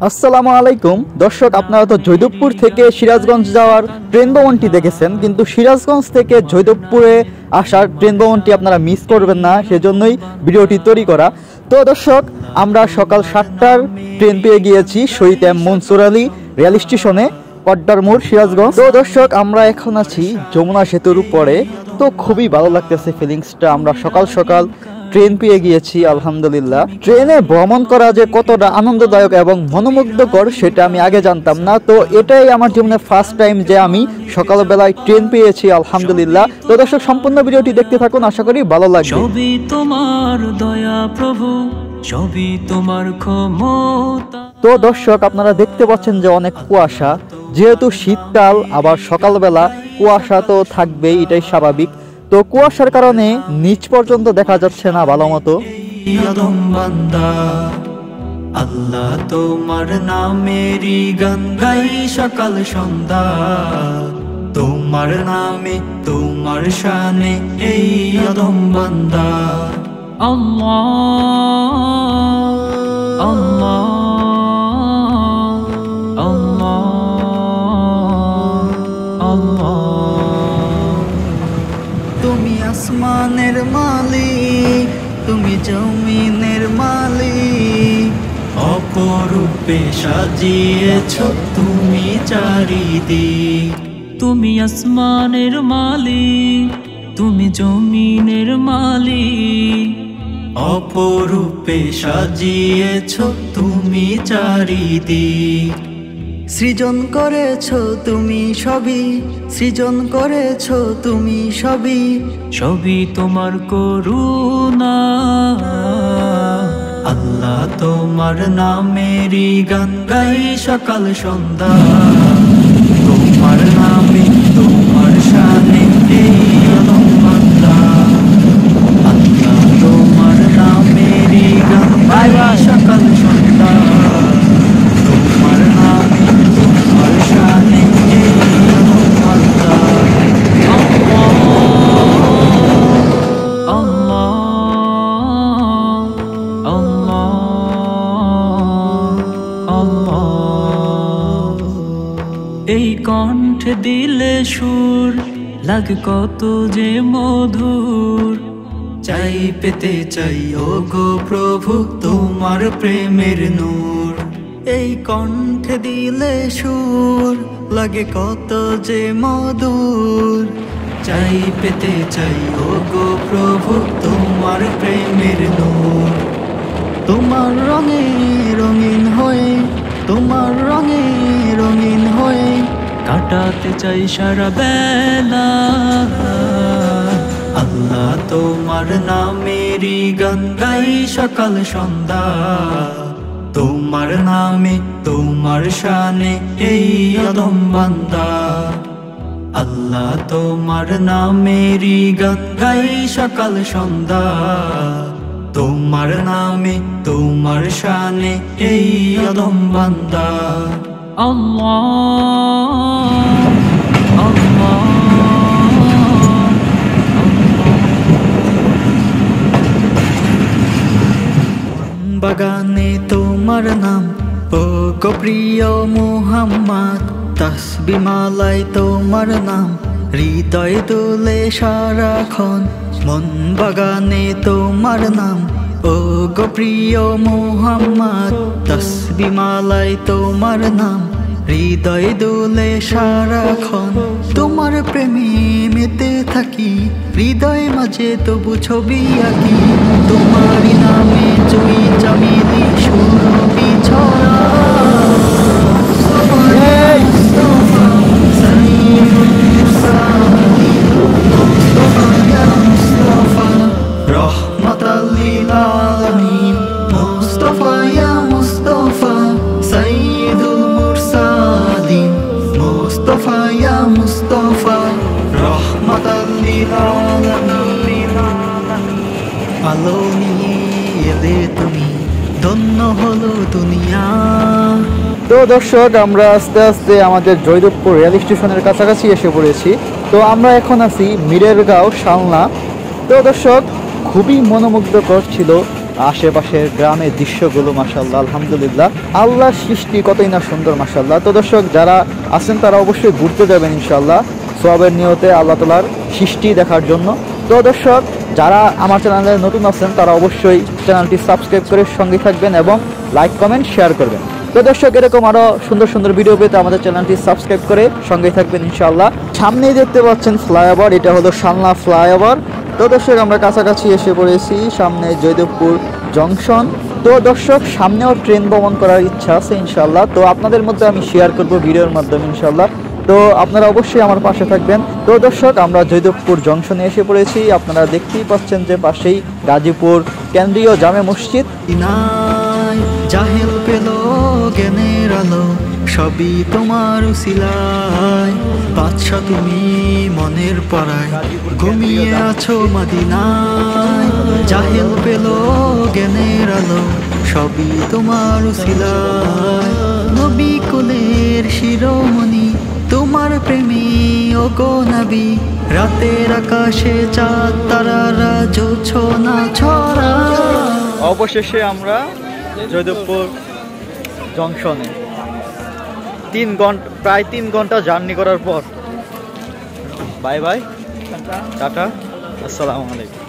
আসসালামু আলাইকুম দর্শক, আপনারা তো জয়দেবপুর থেকে সিরাজগঞ্জ যাওয়ার ট্রেন ভ্রমণটি দেখেছেন, কিন্তু সিরাজগঞ্জ থেকে জয়দেবপুরে আসার ট্রেন ভ্রমণটি আপনারা মিস করবেন না, সেজন্যই ভিডিওটি তৈরি করা। তো দর্শক, আমরা সকাল 7টার ট্রেন পেয়ে গিয়েছি শহীদ এম মনসুর আলী রেল স্টেশনে, পদ্মার মোড়, সিরাজগঞ্জ। তো দর্শক, আমরা এখন আছি যমুনা সেতুর উপরে। তো খুবই ভালো লাগতেছে ফিলিংসটা। আমরা সকাল সকাল ট্রেন পেয়ে গিয়েছি, আলহামদুলিল্লাহ। ট্রেনে ভ্রমণ করা যে কতটা আনন্দদায়ক এবং মনোমুগ্ধকর সেটা আমি আগে জানতাম না। তো এটাই আমার জীবনে ফার্স্ট টাইম যে আমি সকালবেলায় ট্রেন পেয়েছি, আলহামদুলিল্লাহ। তো দর্শক, সম্পূর্ণ ভিডিওটি দেখতে থাকুন, আশা করি ভালো লাগবে। সবই তোমার দয়া প্রভু, সবই তোমার ক্ষমতা। তো দর্শক, আপনারা দেখতে পাচ্ছেন যে অনেক কুয়াশা, যেহেতু শীতকাল, আবার সকালবেলা কুয়াশা তো থাকবেই, এটাই স্বাভাবিক। তো কুয়াশার কারণে নিচ পর্যন্ত দেখা যাচ্ছে না ভালো মতো। আল্লাহ তোমার নামেরই গান গাই সকাল সন্ধ্যা, তোমার নামে তোমার শানে এই আদম বান্দা। আল্লাহ আল্লাহ তুমি আসমানের মালিক, তুমি জমিনের মালিক, অপরূপে সাজিয়েছ তুমি চারিদিক। তুমি আসমানের মালিক, তুমি জমিনের মালিক, অপরূপে সাজিয়েছ তুমি চারিদিক। সৃজন করেছো তুমি সবই, সৃজন করেছো তুমি সবই, সবই তোমার করুণা। আল্লাহ তোমার নামেরই গান গাই সকাল সন্ধ্যা, তোমার নামে তোমার শানে এই আদম বান্দা। আল্লাহ তোমার নামেরই গান গাই সকাল সন্ধ্যা, তোমার নামে তোমার শানে এই আদম বান্দা। এই কণ্ঠে দিলে সুর লাগে কত যে মধুর, চাই পেতে চাই ও গো প্রভু তোমার প্রেমের নূর। এই কণ্ঠে দিলে সুর লাগে কত যে মধুর, চাই পেতে চাই ও গো প্রভু তোমার প্রেমের নূর। তোমার রঙে রঙিন হয়ে, তোমার রঙে রঙিন হয়ে কাটাতে চাই সারা বেলা। আল্লাহ তোমার নামেরই গান গাই সকাল সন্ধ্যা, তোমার নামে তোমার শানে এই আদম বান্দা। আল্লাহ তোমার নামেরই গান গাই সকাল সন্ধ্যা, তোমার নামে তোমার শানে এই আদম বান্দা। আল্লাহ আল্লাহ বাগানে তোমার নাম ও গো প্রিয় মুহাম্মদ, তাসবিহ মালায় তোমার নাম হৃদয় দোলে সারাক্ষণ। মন বাগানে তোমার নাম ও গো প্রিয় মুহাম্মদ, তাসবিহ মালায় তোমার নাম হৃদয় দোলে সারাক্ষণ। তোমার প্রেমে মেতে থাকি, হৃদয় মাঝে তবু ছবি আঁকি, তোমারই নামে জুই চামেলি সুরভি ছড়া। রহমাতাল লিল আলামিন মুস্তাফা ইয়া মুস্তাফা, সাইয়্যিদুল মুরসালিন মুস্তাফা ইয়া মুস্তাফা, রহমাতাল লিল আলামিন। আলো নিয়ে এলে তুমি, ধন্য হলো দুনিয়া। তো দর্শক, আমরা আস্তে আস্তে আমাদের জয়দেবপুর রেল স্টেশনের কাছাকাছি এসে পড়েছি। তো আমরা এখন আছি মিরেরগাঁও, শালনা। তো দর্শক, খুবই মনোমুগ্ধকর ছিল আশেপাশের গ্রামের দৃশ্যগুলো মাশাআল্লাহ আলহামদুলিল্লাহ আল্লাহর সৃষ্টি কতই না সুন্দর মাশাআল্লাহ। তো দর্শক যারা আছেন তারা অবশ্যই ঘুরতে যাবেন ইনশাআল্লাহ সওয়াবের নিয়তে আল্লাহ তাআলার সৃষ্টি দেখার জন্য। তো দর্শক যারা আমার চ্যানেলে নতুন আছেন তারা অবশ্যই চ্যানেলটি সাবস্ক্রাইব করে সঙ্গে থাকবেন এবং লাইক কমেন্ট শেয়ার করবেন। তো দর্শক এরকম আরো সুন্দর সুন্দর ভিডিও পেতে আমাদের চ্যানেলটি সাবস্ক্রাইব করে সঙ্গে থাকবেন ইনশাআল্লাহ। সামনেই দেখতে পাচ্ছেন ফ্লাইওভার, এটা হলো শালনা ফ্লাইওভার। তো দর্শক আমরা কাছাকাছি এসে পড়েছি, সামনে জয়দেবপুর জংশন। তো দর্শক সামনেও ট্রেন ভ্রমণ করার ইচ্ছা আছে ইনশাআল্লাহ, তো আপনাদের মধ্যে আমি শেয়ার করব ভিডিওর মাধ্যমে ইনশাআল্লাহ। তো আপনারা অবশ্যই আমার পাশে থাকবেন। তো দর্শক আমরা জয়দেবপুর জংশনে এসে পড়েছি, আপনারা দেখতেই পাচ্ছেন যে পাশেই গাজীপুর কেন্দ্রীয় জামে মসজিদ। নাই জাহেল পেল জ্ঞানের আলো, সবই তোমার উসিলায়। বাদশা তুমি মনের পড়ায়, ঘুমিয়ে আছো মদিনায়। জাহেল পেল জ্ঞানের আলো, সবই তোমার উসিলায়। নবী কুলের শিরোমণি, তোমার প্রেমী ওগো নবী। রাতের আকাশে চাঁদ তারারা জোছনা ছড়া। অবশেষে আমরা জয়দেবপুর জংশনে প্রায় 3 ঘন্টা জার্নি করার পর বাই বাই টাটা, আসসালামু আলাইকুম।